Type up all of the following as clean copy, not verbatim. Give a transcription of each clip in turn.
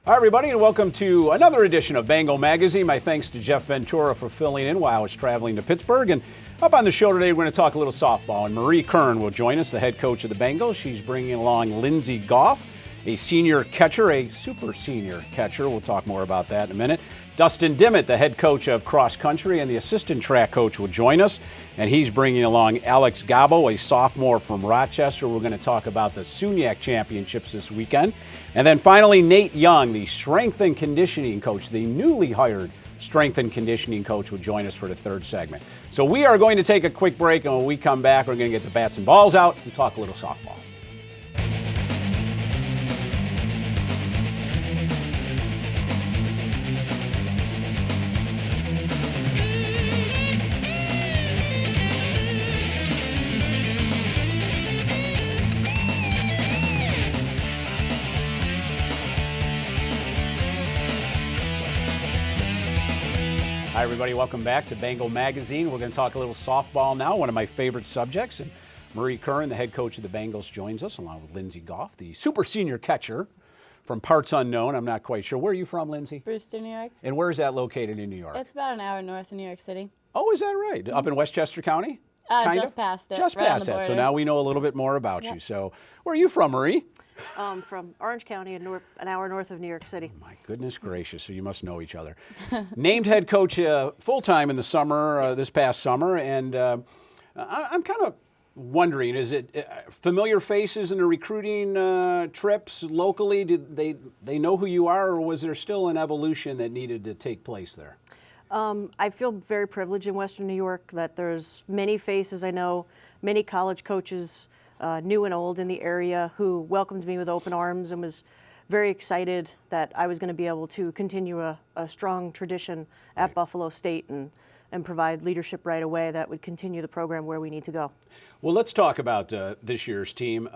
Hi, everybody, and welcome to another edition of Bengal Magazine. My thanks to Jeff Ventura for filling in while I was traveling to Pittsburgh. And up on the show today, we're going to talk a little softball. And Marie Curran will join us, the head coach of the Bengals. She's bringing along Lindsay Goff, a senior catcher, a super senior catcher. We'll talk more about that in a minute. Dustin Dimit, the head coach of cross country, and the assistant track coach will join us. And he's bringing along Alex Ngabo, a sophomore from Rochester. We're going to talk about the SUNYAC championships this weekend. And then finally, Nate Young, the strength and conditioning coach, the newly hired strength and conditioning coach, will join us for the third segment. So we are going to take a quick break, and when we come back, we're going to get the bats and balls out and talk a little softball. Hi, everybody. Welcome back to Bengal Magazine. We're going to talk a little softball now, one of my favorite subjects. And Marie Curran, the head coach of the Bengals, joins us, along with Lindsay Goff, the super senior catcher from parts unknown. I'm not quite sure. Where are you from, Lindsay? Brewster, New York. And where is that located in New York? It's about an hour north of New York City. Oh, is that right? Up in Westchester County? Just past it. Just right past that. So now we know a little bit more about you. So where are you from, Marie? From Orange County, an hour north of New York City. My goodness gracious, so you must know each other. Named head coach full-time in the summer, this past summer, and I'm kind of wondering, is it familiar faces in the recruiting trips locally? Did they know who you are, or was there still an evolution that needed to take place there? I feel very privileged in Western New York that there's many faces I know, many college coaches, new and old in the area, who welcomed me with open arms and was very excited that I was going to be able to continue a strong tradition at Buffalo State and provide leadership right away that would continue the program where we need to go. Well, let's talk about this year's team.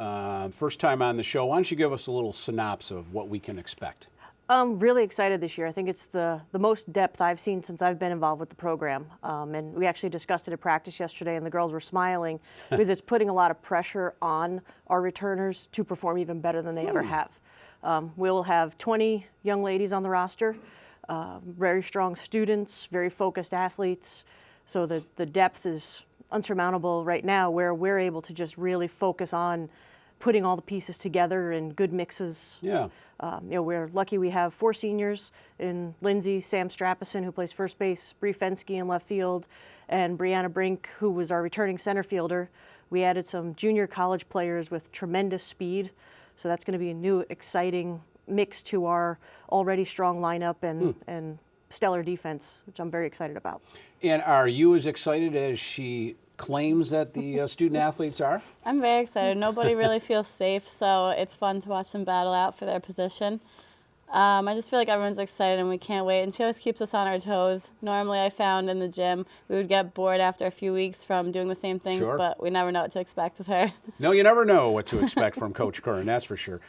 First time on the show. Why don't you give us a little synopsis of what we can expect? I'm really excited this year. I think it's the most depth I've seen since I've been involved with the program. And we actually discussed it at practice yesterday, and the girls were smiling because it's putting a lot of pressure on our returners to perform even better than they ever have. We'll have 20 young ladies on the roster, very strong students, very focused athletes. So the depth is unsurmountable right now, where we're able to just really focus on putting all the pieces together in good mixes. Yeah. We're lucky we have 4 seniors in Lindsay, Sam Strapison, who plays first base, Bree Fensky in left field, and Brianna Brink, who was our returning center fielder. We added some junior college players with tremendous speed, so that's going to be a new, exciting mix to our already strong lineup and stellar defense, which I'm very excited about. And are you as excited as she claims that the student athletes are? I'm very excited. Nobody really feels safe, so it's fun to watch them battle out for their position. I just feel like everyone's excited and we can't wait, and she always keeps us on our toes. Normally, I found in the gym we would get bored after a few weeks from doing the same things, but we never know what to expect with her. No, you never know what to expect from Coach Curran, that's for sure.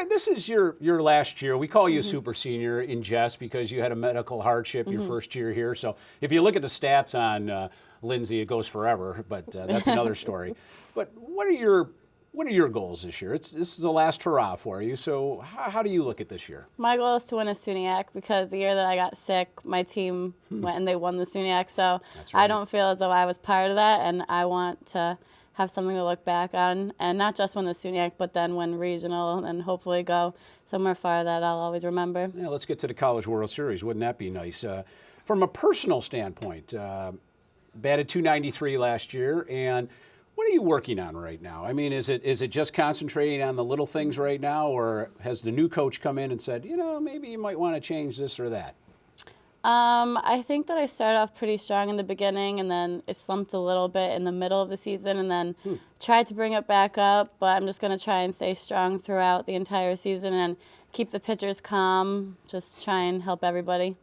This is your last year. We call you a super senior in jest because you had a medical hardship your first year here. So if you look at the stats on Lindsay, it goes forever, but that's another story. But what are your goals this year? This is the last hurrah for you. So how do you look at this year? My goal is to win a SUNYAC because the year that I got sick, my team went and they won the SUNYAC. So I don't feel as though I was part of that, and I want to have something to look back on, and not just win the SUNYAC, but then win regional and hopefully go somewhere far that I'll always remember. Yeah, let's get to the College World Series. Wouldn't that be nice? From a personal standpoint, batted .293 last year, and what are you working on right now? I mean, is it just concentrating on the little things right now, or has the new coach come in and said, maybe you might want to change this or that? I think that I started off pretty strong in the beginning, and then it slumped a little bit in the middle of the season, and then tried to bring it back up, but I'm just going to try and stay strong throughout the entire season and keep the pitchers calm, just try and help everybody.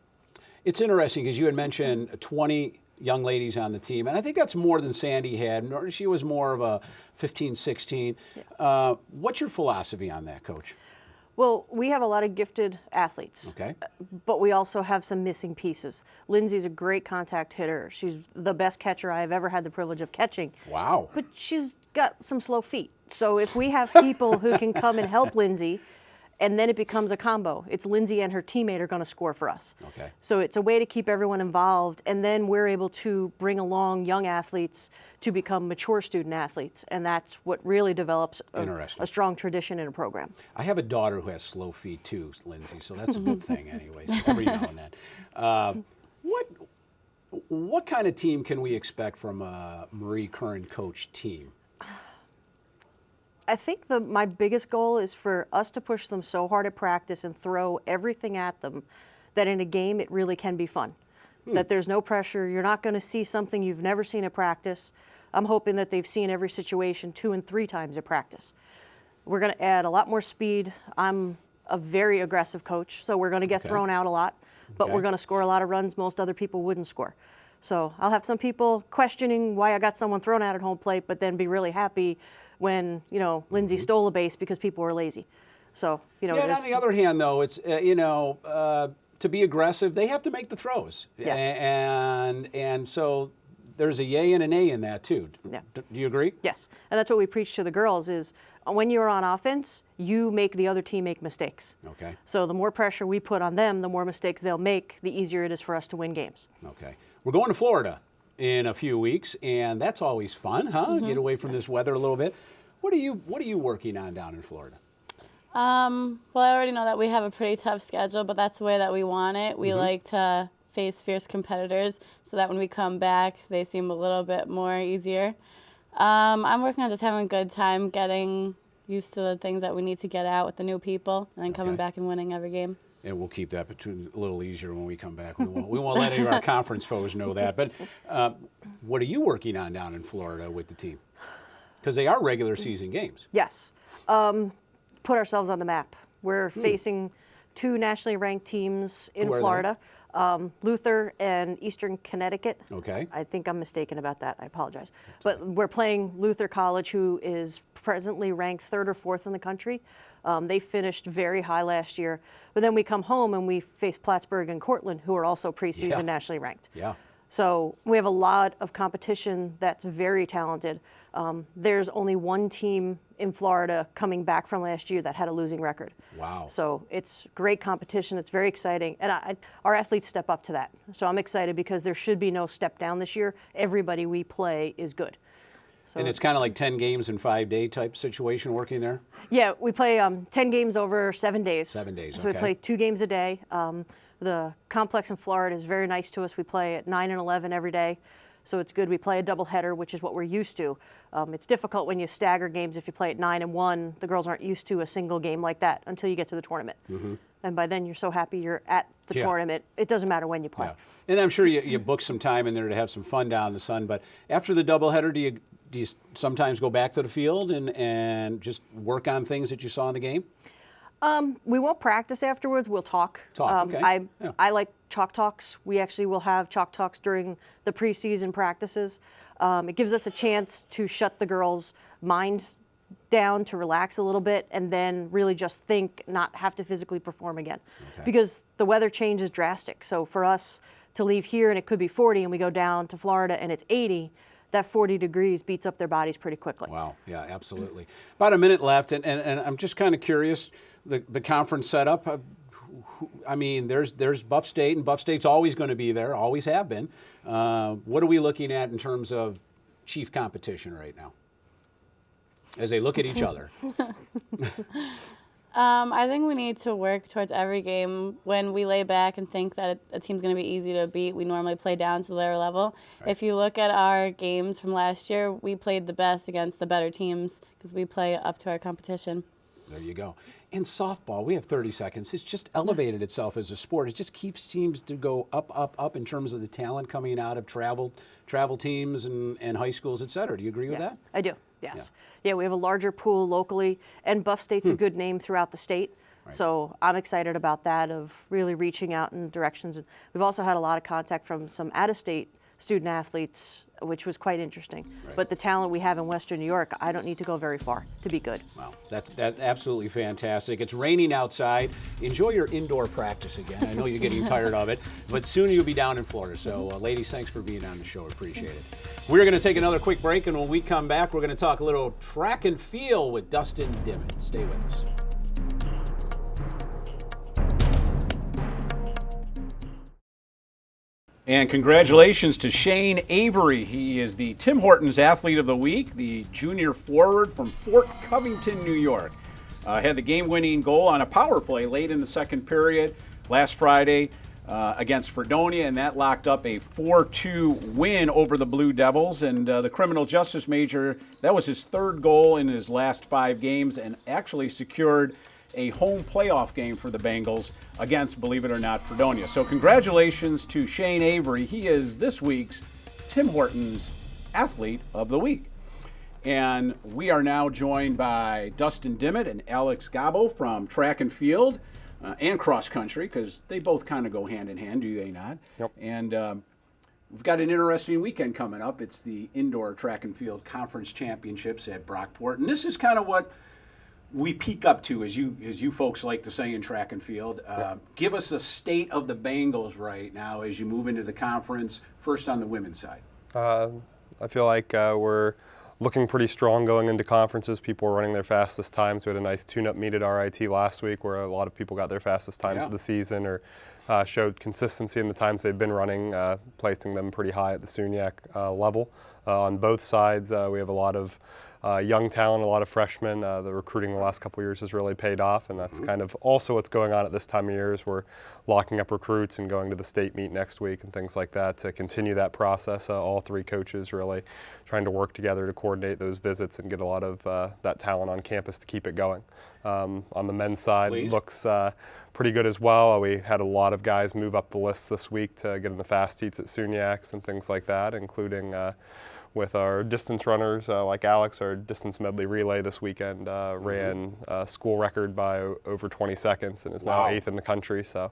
It's interesting because you had mentioned 20 young ladies on the team, and I think that's more than Sandy had. She was more of a 15, 16. Yeah. What's your philosophy on that, Coach? Well, we have a lot of gifted athletes, okay, but we also have some missing pieces. Lindsay's a great contact hitter. She's the best catcher I've ever had the privilege of catching. Wow. But she's got some slow feet. So if we have people who can come and help Lindsay and then it becomes a combo. It's Lindsay and her teammate are going to score for us. Okay. So it's a way to keep everyone involved, and then we're able to bring along young athletes to become mature student athletes, and that's what really develops a strong tradition in a program. I have a daughter who has slow feet too, Lindsay, so that's a good thing anyways, every now and then. What kind of team can we expect from a Marie Curran coach team? I think my biggest goal is for us to push them so hard at practice and throw everything at them that in a game it really can be fun. That there's no pressure. You're not going to see something you've never seen at practice. I'm hoping that they've seen every situation 2 and 3 times at practice. We're going to add a lot more speed. I'm a very aggressive coach, so we're going to get thrown out a lot, but we're going to score a lot of runs most other people wouldn't score. So I'll have some people questioning why I got someone thrown out at home plate, but then be really happy when, Lindsay stole a base because people were lazy. So, Yeah, and on the other hand, though, it's, to be aggressive, they have to make the throws. Yes. And so there's a yay and a nay in that, too. Yeah. Do you agree? Yes. And that's what we preach to the girls is when you're on offense, you make the other team make mistakes. Okay. So the more pressure we put on them, the more mistakes they'll make, the easier it is for us to win games. Okay. We're going to Florida in a few weeks, and that's always fun, huh? Get away from this weather a little bit. What are you working on down in Florida? Well, I already know that we have a pretty tough schedule, but that's the way that we want it. We like to face fierce competitors so that when we come back, they seem a little bit more easier. I'm working on just having a good time, getting used to the things that we need to get out with the new people, and then coming back and winning every game. And we'll keep that a little easier when we come back. We won't let any of our conference foes know that. But what are you working on down in Florida with the team? Because they are regular season games. Yes. Put ourselves on the map. We're facing 2 nationally ranked teams in Florida, Luther and Eastern Connecticut. Okay. I think I'm mistaken about that. I apologize. But we're playing Luther College, who is presently ranked 3rd or 4th in the country. They finished very high last year. But then we come home and we face Plattsburgh and Cortland, who are also preseason nationally ranked. Yeah. So we have a lot of competition that's very talented. There's only one team in Florida coming back from last year that had a losing record. Wow. So it's great competition. It's very exciting. And our athletes step up to that. So I'm excited because there should be no step down this year. Everybody we play is good. So And it's kind of like 10 games in 5-day type situation working there? Yeah, we play 10 games over 7 days. 7 days, So we play 2 games a day. The complex in Florida is very nice to us. We play at 9 and 11 every day. So it's good. We play a doubleheader, which is what we're used to. It's difficult when you stagger games if you play at 9 and 1. The girls aren't used to a single game like that until you get to the tournament. And by then you're so happy you're at the tournament. It doesn't matter when you play. Yeah. And I'm sure you book some time in there to have some fun down in the sun. But after the doubleheader, do you sometimes go back to the field and just work on things that you saw in the game? We won't practice afterwards. We'll talk. Okay. I like chalk talks. We actually will have chalk talks during the preseason practices. It gives us a chance to shut the girls' mind down, to relax a little bit, and then really just think, not have to physically perform again. Because the weather change is drastic. So for us to leave here and it could be 40 and we go down to Florida and it's 80, that 40 degrees beats up their bodies pretty quickly. Wow, yeah, absolutely. About a minute left, and I'm just kind of curious, the conference setup. I mean, there's Buff State, and Buff State's always going to be there, always have been. What are we looking at in terms of chief competition right now as they look at each other? I think we need to work towards every game. When we lay back and think that a team's going to be easy to beat, we normally play down to their level. Right. If you look at our games from last year, we played the best against the better teams because we play up to our competition. There you go. In softball, we have 30 seconds. It's just elevated itself as a sport. It just seems to go up in terms of the talent coming out of travel teams and high schools, et cetera. Do you agree with that? I do. Yes. Yeah, we have a larger pool locally, and Buff State's a good name throughout the state. Right. So I'm excited about that, of really reaching out in directions. We've also had a lot of contact from some out-of-state student athletes, which was quite interesting. Right. But the talent we have in Western New York, I don't need to go very far to be good. Wow, that's absolutely fantastic. It's raining outside. Enjoy your indoor practice again. I know you're getting tired of it, but soon you'll be down in Florida. So, ladies, thanks for being on the show. Appreciate it. We're going to take another quick break, and when we come back, we're going to talk a little track and field with Dustin Dimit. Stay with us. And congratulations to Shane Avery. He is the Tim Hortons Athlete of the Week, the junior forward from Fort Covington, New York. Had the game-winning goal on a power play late in the second period last Friday against Fredonia, and that locked up a 4-2 win over the Blue Devils. And the criminal justice major, that was his third goal in his last 5 games, and actually secured a home playoff game for the Bengals against, believe it or not, Fredonia. So congratulations to Shane Avery. He is this week's Tim Hortons Athlete of the Week. And we are now joined by Dustin Dimit and Alex Ngabo from track and field and cross country, because they both kind of go hand in hand, do they not? Yep. And we've got an interesting weekend coming up. It's the indoor track and field conference championships at Brockport. And this is kind of what we peak up to, as you folks like to say in track and field. Give us a state of the Bengals right now as you move into the conference, first on the women's side. I feel like we're looking pretty strong going into conferences. People are running their fastest times. We had a nice tune-up meet at RIT last week where a lot of people got their fastest times of the season, or showed consistency in the times they've been running, placing them pretty high at the SUNYAC level. On both sides, we have a lot of young talent, a lot of freshmen. The recruiting the last couple of years has really paid off, and that's kind of also what's going on at this time of year is we're locking up recruits and going to the state meet next week and things like that to continue that process. All 3 coaches really trying to work together to coordinate those visits and get a lot of that talent on campus to keep it going. On the men's side, looks pretty good as well. We had a lot of guys move up the list this week to get in the fast heats at SUNYACs and things like that, including with our distance runners like Alex. Our distance medley relay this weekend ran a school record by over 20 seconds and is now 8th in the country, so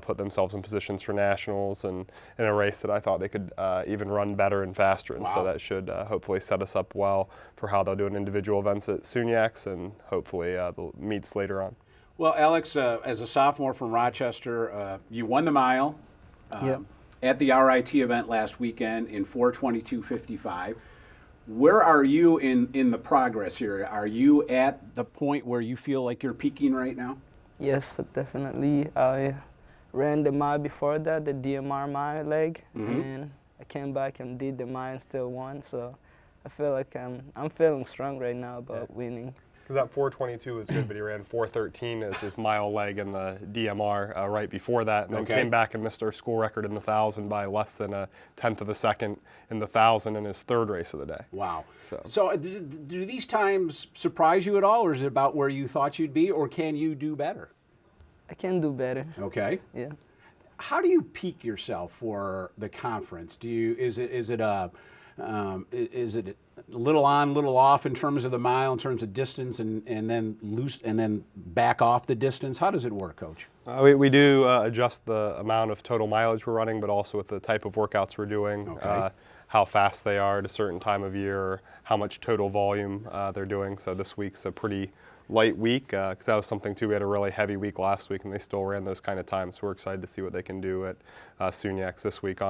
put themselves in positions for nationals and in a race that I thought they could even run better and faster, and so that should hopefully set us up well for how they'll do in individual events at SUNYACs and hopefully the meets later on. Well, Alex, as a sophomore from Rochester, you won the mile. At the RIT event last weekend in 4:22:55. Where are you in the progress here? Are you at the point where you feel like you're peaking right now? Yes, definitely. I ran the mile before that, the DMR mile leg, and then I came back and did the mile and still won. So I feel like I'm feeling strong right now about winning. Because that 4:22 was good, but he ran 4:13 as his mile leg in the DMR right before that, and then came back and missed our school record in the 1,000 by less than a 1/10 of a second in the 1,000 in his 3rd race of the day. Wow. So do these times surprise you at all, or is it about where you thought you'd be, or can you do better? I can do better. Okay. Yeah. How do you peak yourself for the conference? Is it a little on, little off in terms of the mile, in terms of distance, and then loose and then back off the distance? How does it work, Coach? We do adjust the amount of total mileage we're running, but also with the type of workouts we're doing, how fast they are at a certain time of year, or how much total volume they're doing. So this week's a pretty light week, because that was something too. We had a really heavy week last week, and they still ran those kind of times. So we're excited to see what they can do at SUNYACs this week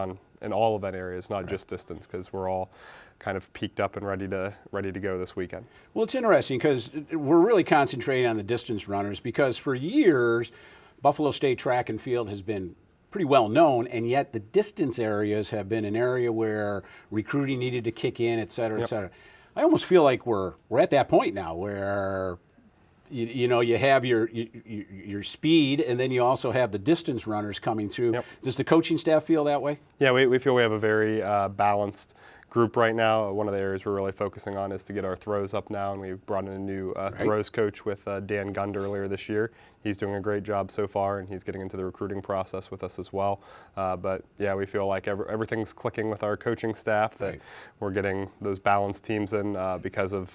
in all event areas, not just distance, because we're all kind of peaked up and ready to go this weekend. Well, it's interesting because we're really concentrating on the distance runners, because for years Buffalo State track and field has been pretty well known, and yet the distance areas have been an area where recruiting needed to kick in, et cetera, et cetera. I almost feel like we're at that point now where you have your speed, and then you also have the distance runners coming through. Does the coaching staff feel that way? Yeah, we feel we have a very balanced group right now. One of the areas we're really focusing on is to get our throws up now, and we brought in a new throws coach with Dan Gund earlier this year. He's doing a great job so far, and he's getting into the recruiting process with us as well. But yeah, we feel like everything's clicking with our coaching staff, that we're getting those balanced teams in because of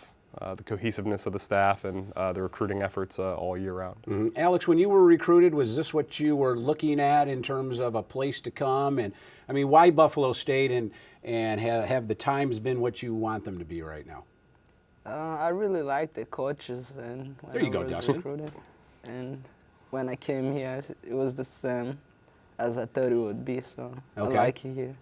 the cohesiveness of the staff and the recruiting efforts all year round. Alex, when you were recruited, was this what you were looking at in terms of a place to come? And I mean, why Buffalo State, and have the times been what you want them to be right now? I really like the coaches, and when there you I go, was Dustin. recruited, and when I came here, it was the same as I thought it would be. So I like it here.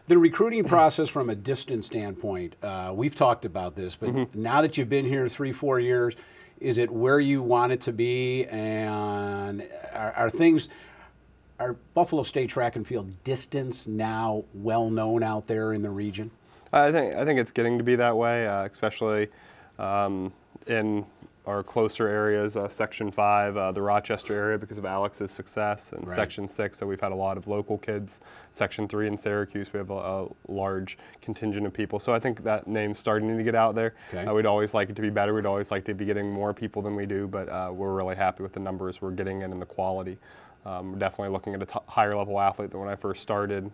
The recruiting process from a distance standpoint, we've talked about this, but now that you've been here 3-4 years, is it where you want it to be? And are things are Buffalo State track and field distance now well known out there in the region? I think it's getting to be that way, especially in our closer areas, Section 5, the Rochester area because of Alex's success, and Right. Section 6, so we've had a lot of local kids. Section 3 in Syracuse, we have a large contingent of people. So I think that name's starting to get out there. Okay. We'd always like it to be better. We'd always like to be getting more people than we do, but we're really happy with the numbers we're getting in and the quality. We're definitely looking at a higher level athlete than when I first started.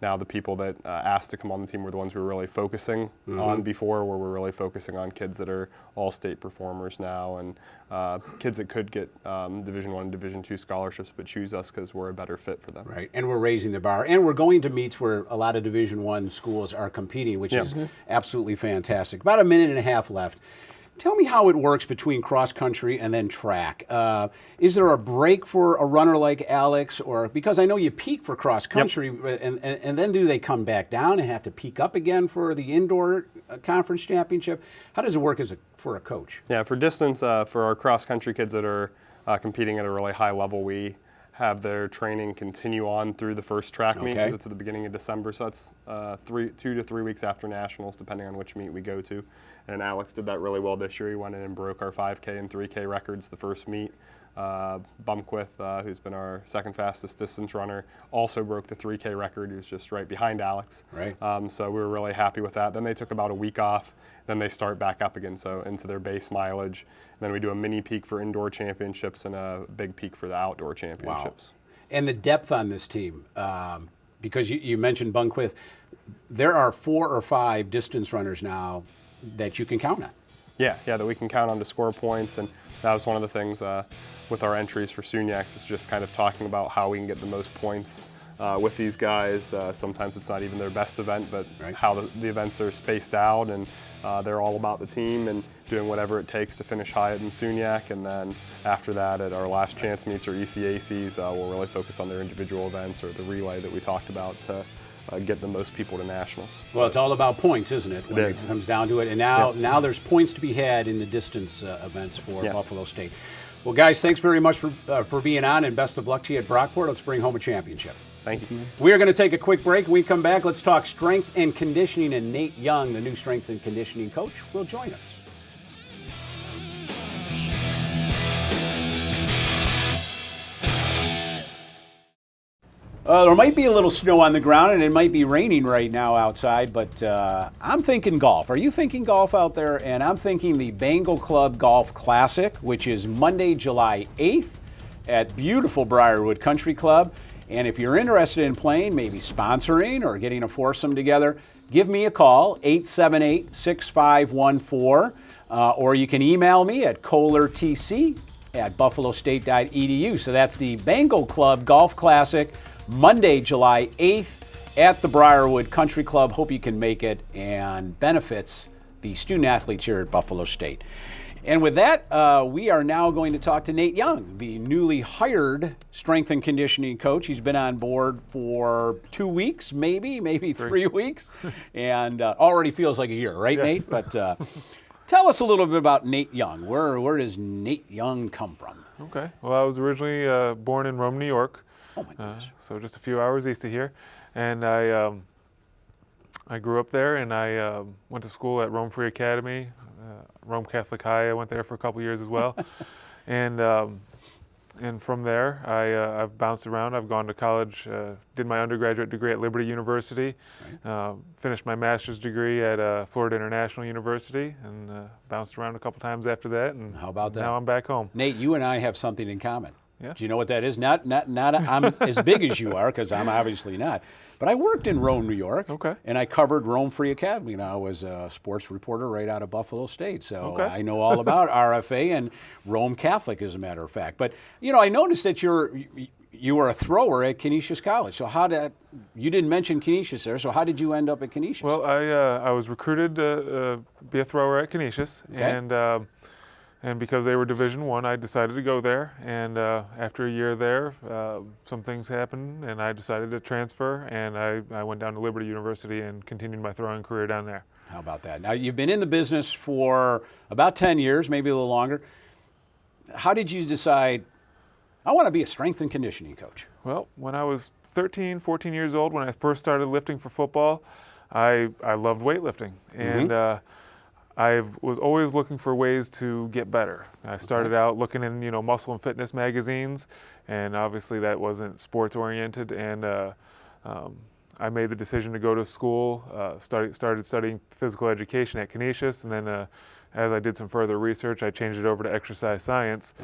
Now the people that asked to come on the team were the ones we were really focusing on before, where we're really focusing on kids that are all-state performers now, and kids that could get Division I and Division II scholarships but choose us because we're a better fit for them. Right, and we're raising the bar, and we're going to meets where a lot of Division I schools are competing, which is absolutely fantastic. About a minute and a half left. Tell me how it works between cross country and then track. Is there a break for a runner like Alex, or because I know you peak for cross country, and then do they come back down and have to peak up again for the indoor conference championship? How does it work for a coach? Yeah, for distance, for our cross country kids that are competing at a really high level, we have their training continue on through the first track meet because it's at the beginning of December. So that's 2 to 3 weeks after nationals, depending on which meet we go to. And Alex did that really well this year. He went in and broke our 5K and 3K records the first meet. Bumquith, who's been our second fastest distance runner, also broke the 3K record. He was just right behind Alex. Right. So we were really happy with that. Then they took about a week off. Then they start back up again, so into their base mileage. And then we do a mini peak for indoor championships and a big peak for the outdoor championships. Wow. And the depth on this team, because you mentioned Bumquith, there are 4 or 5 distance runners now that you can count on. Yeah, that we can count on to score points, and that was one of the things with our entries for SUNYACs, is just kind of talking about how we can get the most points with these guys. Sometimes it's not even their best event, but how the events are spaced out, and they're all about the team and doing whatever it takes to finish high in SUNYAC, and then after that at our last chance meets or ECACs, we'll really focus on their individual events or the relay that we talked about to get the most people to nationals. Well, it's all about points, isn't it? When it comes down to it. And now there's points to be had in the distance events for Buffalo State. Well, guys, thanks very much for being on, and best of luck to you at Brockport. Let's bring home a championship. Thank you. We are going to take a quick break. When we come back, let's talk strength and conditioning, and Nate Young, the new strength and conditioning coach, will join us. There might be a little snow on the ground, and it might be raining right now outside, but I'm thinking golf. Are you thinking golf out there? And I'm thinking the Bengal Club Golf Classic, which is Monday, July 8th at beautiful Briarwood Country Club. And if you're interested in playing, maybe sponsoring or getting a foursome together, give me a call, 878-6514, or you can email me at kollertc@buffalostate.edu. So that's the Bengal Club Golf Classic, Monday, July 8th at the Briarwood Country Club. Hope you can make it, and benefits the student athletes here at Buffalo State. And with that, we are now going to talk to Nate Young, the newly hired strength and conditioning coach. He's been on board for 2 weeks, maybe 3 weeks, and already feels like a year, right, Nate? But tell us a little bit about Nate Young. Where does Nate Young come from? Okay. Well, I was originally born in Rome, New York. Oh my goodness. So just a few hours east of here, and I grew up there, and I went to school at Rome Free Academy, Rome Catholic High. I went there for a couple years as well, and from there I've bounced around. I've gone to college, did my undergraduate degree at Liberty University, finished my master's degree at Florida International University, and bounced around a couple times after that. And how about that? Now I'm back home. Nate, you and I have something in common. Yeah. Do you know what that is? Not I'm as big as you are, because I'm obviously not. But I worked in Rome, New York. Okay. And I covered Rome Free Academy. You know, I was a sports reporter right out of Buffalo State. So I know all about RFA and Rome Catholic, as a matter of fact. But, you know, I noticed that you were a thrower at Canisius College. So you didn't mention Canisius there, so how did you end up at Canisius? Well, I was recruited to be a thrower at Canisius, and because they were Division I, I decided to go there. And after a year there, some things happened, and I decided to transfer. And I went down to Liberty University and continued my throwing career down there. How about that? Now, you've been in the business for about 10 years, maybe a little longer. How did you decide, I want to be a strength and conditioning coach? Well, when I was 13, 14 years old, when I first started lifting for football, I loved weightlifting. And I was always looking for ways to get better. I started out looking in, muscle and fitness magazines, and obviously that wasn't sports oriented. And I made the decision to go to school, started studying physical education at Canisius, and then as I did some further research, I changed it over to exercise science,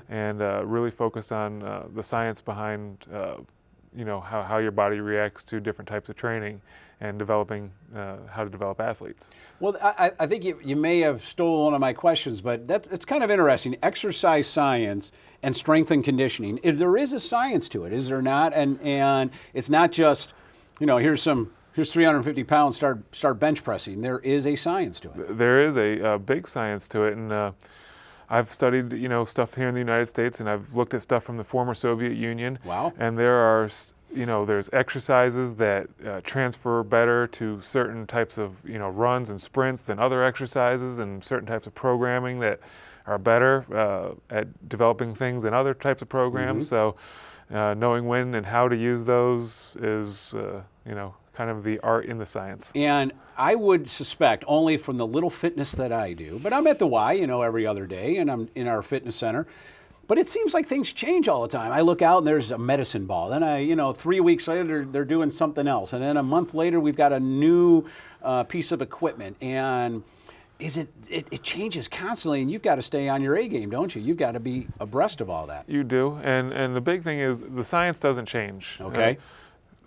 and really focused on the science behind how your body reacts to different types of training and developing how to develop athletes. Well, I think you may have stolen one of my questions, but it's kind of interesting. Exercise science and strength and conditioning. There is a science to it, is there not? And it's not just, here's 350 pounds, start bench pressing. There is a science to it. There is a big science to it, and I've studied, stuff here in the United States, and I've looked at stuff from the former Soviet Union. Wow. And there are, there's exercises that transfer better to certain types of, runs and sprints than other exercises, and certain types of programming that are better at developing things than other types of programs. So knowing when and how to use those is, kind of the art in the science. And I would suspect, only from the little fitness that I do, but I'm at the Y, every other day, and I'm in our fitness center. But it seems like things change all the time. I look out and there's a medicine ball. Then 3 weeks later, they're doing something else. And then a month later, we've got a new piece of equipment. And it changes constantly, and you've got to stay on your A game, don't you? You've got to be abreast of all that. You do. And the big thing is the science doesn't change. Okay.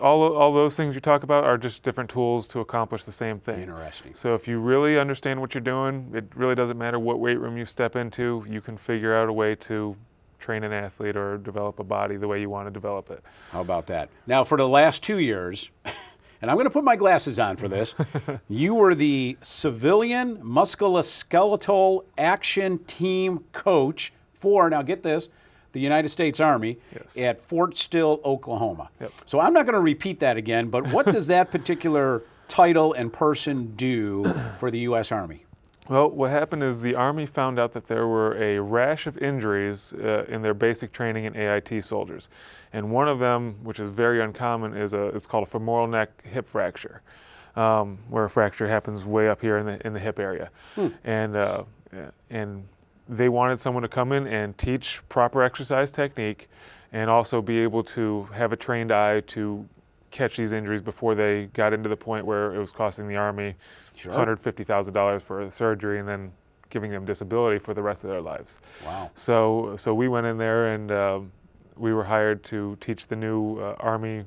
All those things you talk about are just different tools to accomplish the same thing. Interesting. So if you really understand what you're doing, it really doesn't matter what weight room you step into. You can figure out a way to train an athlete or develop a body the way you want to develop it. How about that? Now, for the last 2 years, and I'm going to put my glasses on for this, you were the civilian musculoskeletal action team coach for, now get this, the United States Army at Fort Still, Oklahoma. So I'm not going to repeat that again, but what does that particular title and person do for the U.S. Army? Well, what happened is the Army found out that there were a rash of injuries in their basic training in AIT soldiers. And one of them, which is very uncommon, it's called a femoral neck hip fracture, where a fracture happens way up here in the hip area. And they wanted someone to come in and teach proper exercise technique and also be able to have a trained eye to catch these injuries before they got into the point where it was costing the Army $150,000 for surgery and then giving them disability for the rest of their lives. Wow. So we went in there and we were hired to teach the new Army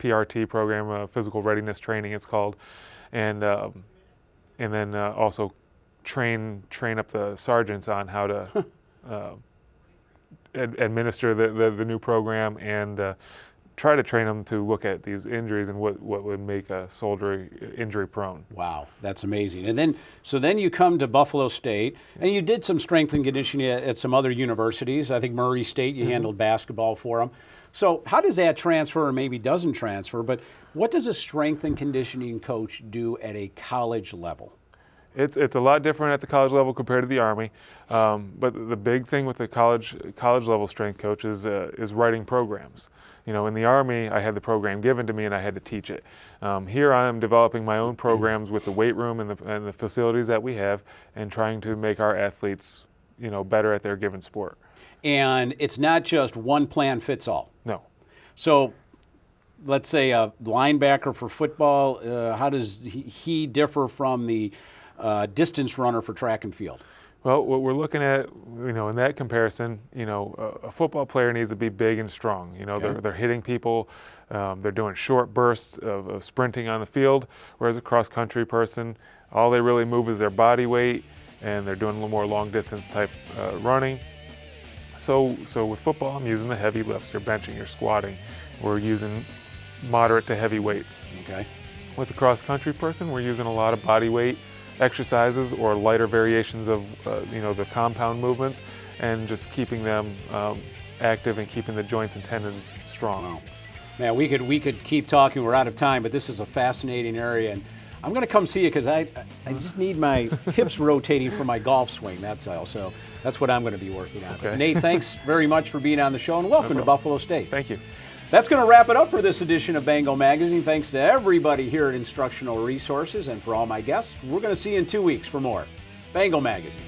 PRT program, Physical Readiness Training it's called, and then also train up the sergeants on how to administer the new program and try to train them to look at these injuries and what would make a soldier injury prone. Wow, that's amazing. And then you come to Buffalo State, and you did some strength and conditioning at some other universities. I think Murray State, you handled basketball for them. So how does that transfer, or maybe doesn't transfer, but what does a strength and conditioning coach do at a college level? It's a lot different at the college level compared to the Army, but the big thing with the college level strength coach is writing programs. In the Army, I had the program given to me and I had to teach it. Here I am developing my own programs with the weight room and the facilities that we have and trying to make our athletes, better at their given sport. And it's not just one plan fits all. No. So let's say a linebacker for football, how does he differ from the distance runner for track and field? Well, what we're looking at, in that comparison, a football player needs to be big and strong. They're hitting people, they're doing short bursts of sprinting on the field, whereas a cross-country person, all they really move is their body weight, and they're doing a little more long-distance type running. So with football, I'm using the heavy lifts. You're benching, you're squatting. We're using moderate to heavy weights. Okay. With a cross-country person, we're using a lot of body weight exercises or lighter variations of the compound movements, and just keeping them active and keeping the joints and tendons strong. Wow. Man, we could keep talking. We're out of time, but this is a fascinating area, and I'm going to come see you because I just need my hips rotating for my golf swing, that's all. So that's what I'm going to be working on. Okay. Nate, thanks very much for being on the show, and welcome to Buffalo State. Thank you. That's going to wrap it up for this edition of Bengal Magazine. Thanks to everybody here at Instructional Resources, and for all my guests. We're going to see you in 2 weeks for more Bengal Magazine.